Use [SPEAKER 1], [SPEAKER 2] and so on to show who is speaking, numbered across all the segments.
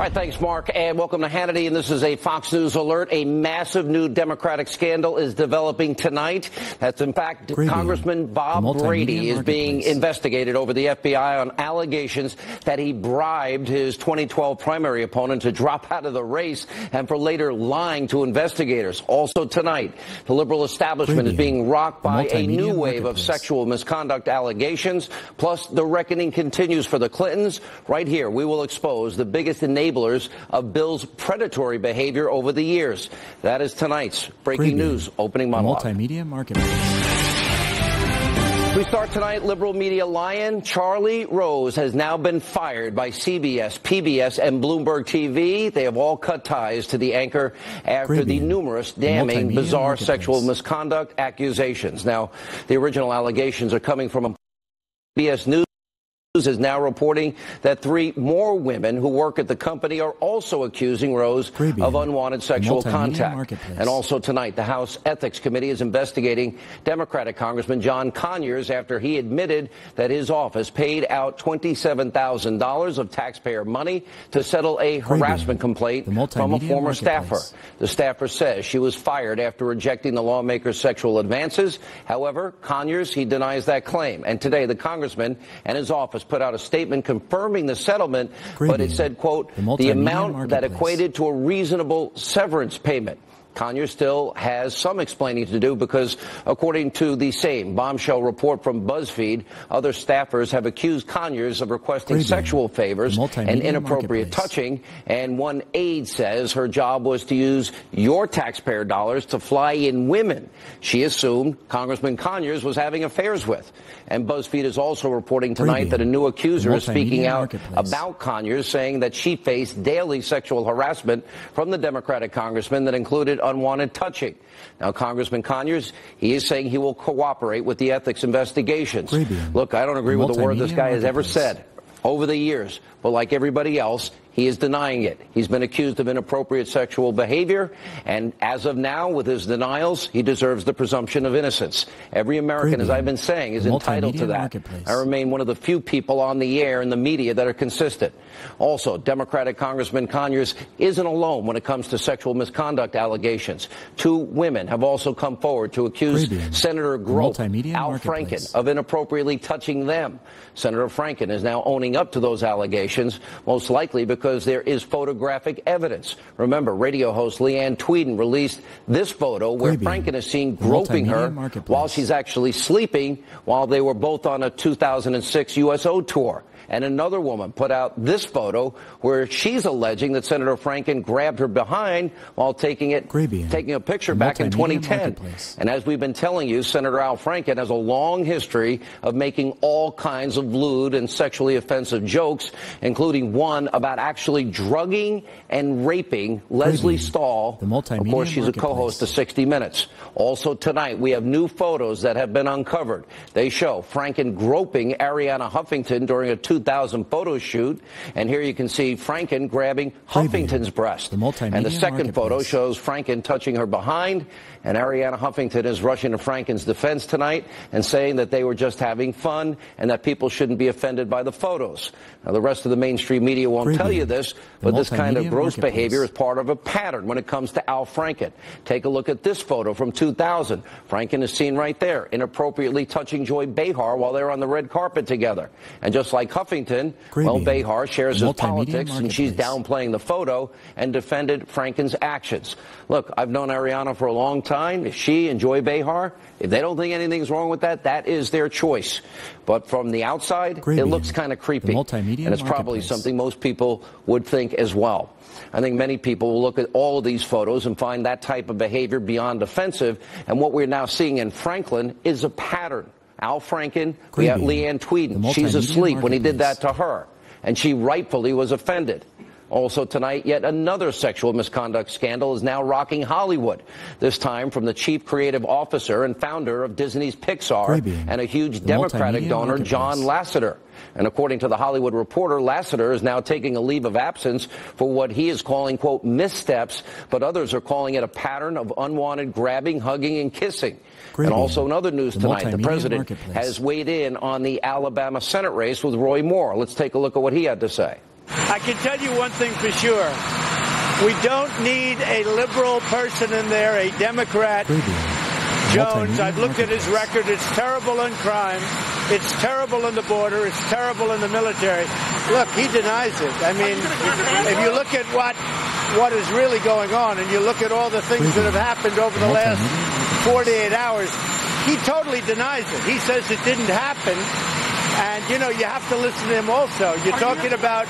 [SPEAKER 1] right, thanks, Mark, and welcome to Hannity. And this is a Fox News alert. A massive new Democratic scandal is developing tonight. That's, in fact, Congressman Bob Brady is being investigated over the FBI on allegations that he bribed his 2012 primary opponent to drop out of the race and for later lying to investigators. Also tonight, the liberal establishment is being rocked by a new wave of sexual misconduct allegations. Plus, the reckoning continues for the Clintons. Right here, we will expose the biggest enablers of Bill's predatory behavior over the years. That is tonight's breaking news opening monologue.
[SPEAKER 2] Multimedia marketplace.
[SPEAKER 1] We start tonight. Liberal media lion Charlie Rose has now been fired by CBS, PBS, and Bloomberg TV. They have all cut ties to the anchor after the numerous damning, bizarre sexual misconduct accusations. Now, the original allegations are coming from PBS News. Is now reporting that 3 more women who work at the company are also accusing Rose of unwanted sexual contact. And also tonight, the House Ethics Committee is investigating Democratic Congressman John Conyers after he admitted that his office paid out $27,000 of taxpayer money to settle a harassment complaint from a former staffer. The staffer says she was fired after rejecting the lawmaker's sexual advances. However, Conyers, he denies that claim. And today, the congressman and his office put out a statement confirming the settlement, but it said, quote, the amount that equated to a reasonable severance payment. Conyers still has some explaining to do because, according to the same bombshell report from BuzzFeed, other staffers have accused Conyers of requesting sexual favors and inappropriate touching. And one aide says her job was to use your taxpayer dollars to fly in women she assumed Congressman Conyers was having affairs with. And BuzzFeed is also reporting tonight that a new accuser is speaking out about Conyers, saying that she faced daily sexual harassment from the Democratic congressman that included unwanted touching. Now, Congressman Conyers, he is saying he will cooperate with the ethics investigations. Look, I don't agree with the word this guy has ever said over the years, but like everybody else, he is denying it. He's been accused of inappropriate sexual behavior, and as of now, with his denials, he deserves the presumption of innocence. Every American, as I've been saying, is entitled to that. I remain one of the few people on the air in the media that are consistent. Also, Democratic Congressman Conyers isn't alone when it comes to sexual misconduct allegations. 2 women have also come forward to accuse Senator Grope, Al Franken, of inappropriately touching them. Senator Franken is now owning up to those allegations, most likely because there is photographic evidence. Remember, radio host Leanne Tweeden released this photo where Franken is seen groping her while she's actually sleeping while they were both on a 2006 USO tour. And another woman put out this photo where she's alleging that Senator Franken grabbed her behind while taking a picture back in 2010. And as we've been telling you, Senator Al Franken has a long history of making all kinds of lewd and sexually offensive jokes, including one about actually drugging and raping Leslie Stahl. Of course, she's a co-host of 60 Minutes. Also tonight, we have new photos that have been uncovered. They show Franken groping Arianna Huffington during a 2000 photo shoot, and here you can see Franken grabbing Huffington's breast. And the second photo shows Franken touching her behind, and Arianna Huffington is rushing to Franken's defense tonight and saying that they were just having fun and that people shouldn't be offended by the photos. Now, the rest of the mainstream media won't tell you this, but this kind of gross behavior is part of a pattern when it comes to Al Franken. Take a look at this photo from 2000. Franken is seen right there, inappropriately touching Joy Behar while they're on the red carpet together. And just like Huffington, well, Behar shares his politics, and she's downplaying the photo and defended Franken's actions. Look, I've known Arianna for a long time. If she and Joy Behar, if they don't think anything's wrong with that, that is their choice. But from the outside, it looks kind of creepy. And it's probably something most people would think as well. I think many people will look at all of these photos and find that type of behavior beyond offensive. And what we're now seeing in Franklin is a pattern. Al Franken, we have Leanne Tweeden. She's asleep when he did that to her, and she rightfully was offended. Also tonight, yet another sexual misconduct scandal is now rocking Hollywood, this time from the chief creative officer and founder of Disney's Pixar and a huge Democratic donor, John Lasseter. And according to the Hollywood Reporter, Lasseter is now taking a leave of absence for what he is calling, quote, missteps, but others are calling it a pattern of unwanted grabbing, hugging, and kissing. And also in other news tonight, the president has weighed in on the Alabama Senate race with Roy Moore. Let's take a look at what he had to say.
[SPEAKER 2] I can tell you one thing for sure. We don't need a liberal person in there, a Democrat. Jones, I've looked at his record. It's terrible in crime. It's terrible in the border. It's terrible in the military. Look, he denies it. I mean, if you look at what is really going on and you look at all the things that have happened over the last 48 hours, he totally denies it. He says it didn't happen. And, you know, you have to listen to him also. You're talking about,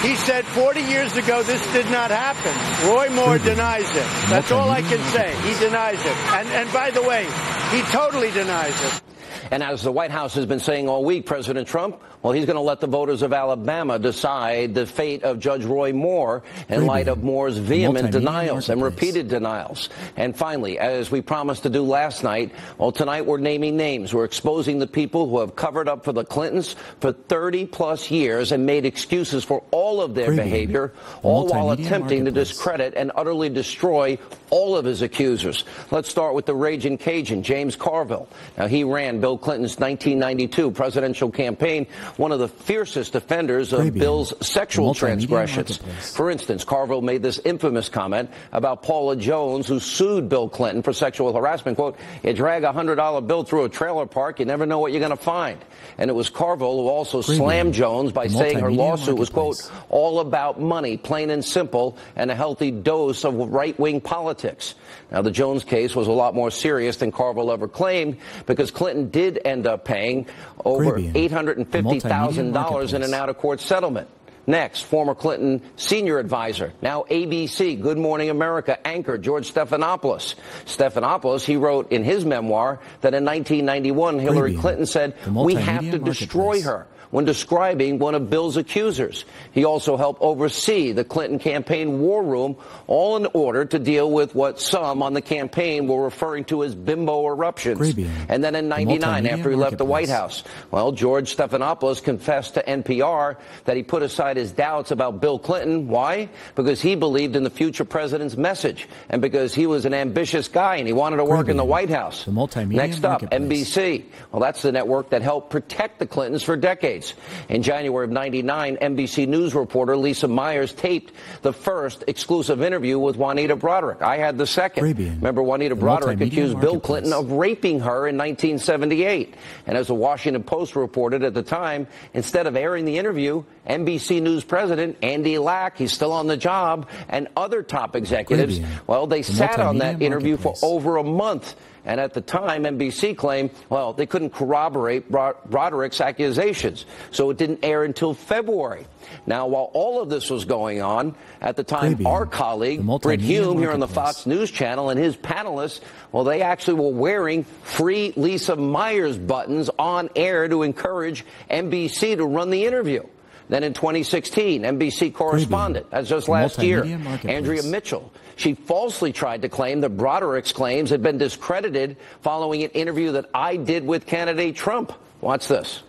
[SPEAKER 2] he said 40 years ago this did not happen. Roy Moore denies it. That's all I can say. He denies it. And by the way, he totally denies it.
[SPEAKER 1] And as the White House has been saying all week, President Trump, well, he's going to let the voters of Alabama decide the fate of Judge Roy Moore in light of Moore's vehement denials and repeated denials. And finally, as we promised to do last night, well, tonight we're naming names. We're exposing the people who have covered up for the Clintons for 30-plus years and made excuses for all of their behavior, all while attempting to discredit and utterly destroy all of his accusers. Let's start with the raging Cajun, James Carville. Now, he ran Bill Clinton's 1992 presidential campaign, one of the fiercest defenders of Bill's sexual transgressions. For instance, Carville made this infamous comment about Paula Jones, who sued Bill Clinton for sexual harassment. Quote, "You drag a $100 bill through a trailer park, you never know what you're going to find." And it was Carville who also slammed Jones by saying her lawsuit was, quote, "all about money, plain and simple, and a healthy dose of right-wing politics." Now, the Jones case was a lot more serious than Carville ever claimed, because Clinton did end up paying over $850,000 in an out-of-court settlement. Next, former Clinton senior advisor, now ABC, Good Morning America anchor George Stephanopoulos. Stephanopoulos, he wrote in his memoir that in 1991, Hillary Clinton said, "We have to destroy her," when describing one of Bill's accusers. He also helped oversee the Clinton campaign war room, all in order to deal with what some on the campaign were referring to as bimbo eruptions. And then in 99, after he left the White House, well, George Stephanopoulos confessed to NPR that he put aside his doubts about Bill Clinton. Why? Because he believed in the future president's message, and because he was an ambitious guy and he wanted to work in the White House. Next up, NBC. Well, that's the network that helped protect the Clintons for decades. In January of 99, NBC News reporter Lisa Myers taped the first exclusive interview with Juanita Broaddrick. I had the second. Remember, Juanita Broaddrick accused Bill Clinton of raping her in 1978. And as the Washington Post reported at the time, instead of airing the interview, NBC News president Andy Lack, he's still on the job, and other top executives, well, they sat on that interview for over a month. And at the time, NBC claimed, well, they couldn't corroborate Broaddrick's accusations, so it didn't air until February. Now, while all of this was going on, at the time, our colleague, Britt Hume, here on the Fox News Channel, and his panelists, well, they actually were wearing free Lisa Myers buttons on air to encourage NBC to run the interview. Then in 2016, NBC correspondent, that's just last year, Andrea Mitchell, she falsely tried to claim that Broaddrick's claims had been discredited following an interview that I did with candidate Trump. Watch this.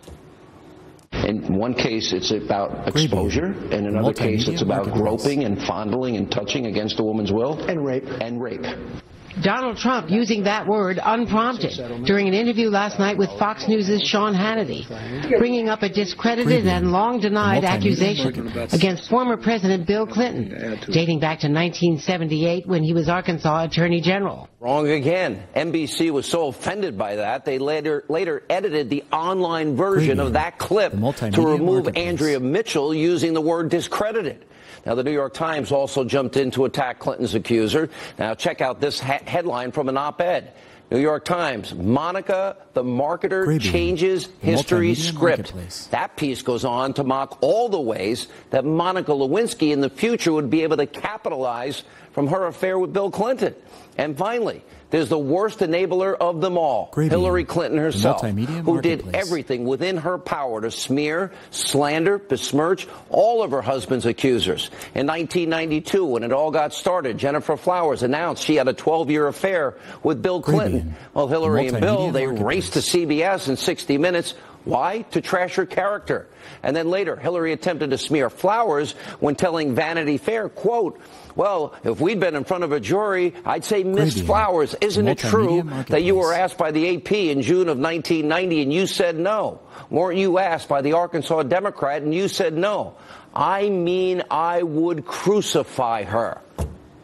[SPEAKER 1] In one case, it's about exposure. In another case, it's about groping and fondling and touching against a woman's will.
[SPEAKER 3] And rape.
[SPEAKER 1] And rape.
[SPEAKER 4] Donald Trump using that word unprompted during an interview last night with Fox News' Sean Hannity, bringing up a discredited and long-denied accusation against former President Bill Clinton, dating back to 1978 when he was Arkansas Attorney General.
[SPEAKER 1] Wrong again. NBC was so offended by that, they later edited the online version of that clip to remove Andrea Mitchell using the word discredited. Now, the New York Times also jumped in to attack Clinton's accuser. Now, check out this headline from an op-ed. New York Times, Monica, the marketer, changes history script. That piece goes on to mock all the ways that Monica Lewinsky in the future would be able to capitalize from her affair with Bill Clinton. And finally, there's the worst enabler of them all, Hillary Clinton herself, who did everything within her power to smear, slander, besmirch all of her husband's accusers. In 1992, when it all got started, Jennifer Flowers announced she had a 12-year affair with Bill Clinton. Well, Hillary and Bill, they raced to CBS in 60 Minutes, Why? To trash her character. And then later, Hillary attempted to smear Flowers when telling Vanity Fair, quote, well, if we'd been in front of a jury, I'd say, Miss Flowers, isn't it true that you were asked by the AP in June of 1990 and you said no? Weren't you asked by the Arkansas Democrat and you said no? I mean, I would crucify her.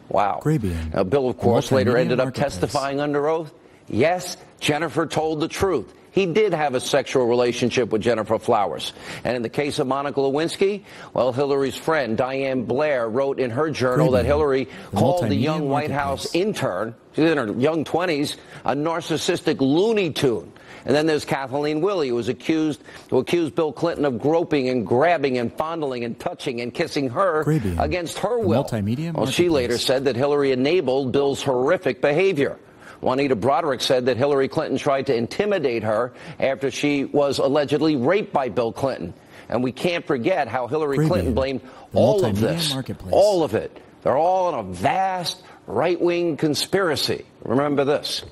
[SPEAKER 1] Wow. Now, Bill, of course, later ended up testifying under oath. Yes, Jennifer told the truth. He did have a sexual relationship with Jennifer Flowers. And in the case of Monica Lewinsky, well, Hillary's friend, Diane Blair, wrote in her journal that Hillary called the young White House intern, she's in her young 20s, a narcissistic Looney Tune. And then there's Kathleen Willey, who accused Bill Clinton of groping and grabbing and fondling and touching and kissing her against her will. Well, she later said that Hillary enabled Bill's horrific behavior. Juanita Broderick said that Hillary Clinton tried to intimidate her after she was allegedly raped by Bill Clinton. And we can't forget how Hillary Clinton blamed all of this, all of it. They're all in a vast right-wing conspiracy. Remember this.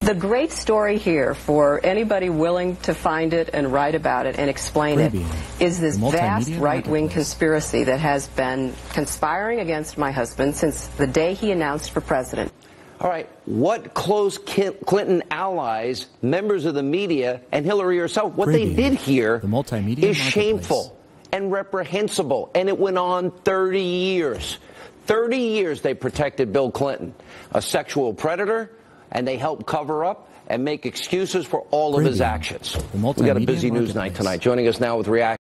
[SPEAKER 3] The great story here, for anybody willing to find it and write about it and explain it, is this vast right-wing conspiracy that has been conspiring against my husband since the day he announced for president.
[SPEAKER 1] All right, what close Clinton allies, members of the media, and Hillary herself, what they did here is shameful and reprehensible, and it went on 30 years. 30 years they protected Bill Clinton, a sexual predator, and they helped cover up and make excuses for all of his actions. We got a busy news night tonight. Joining us now with reaction.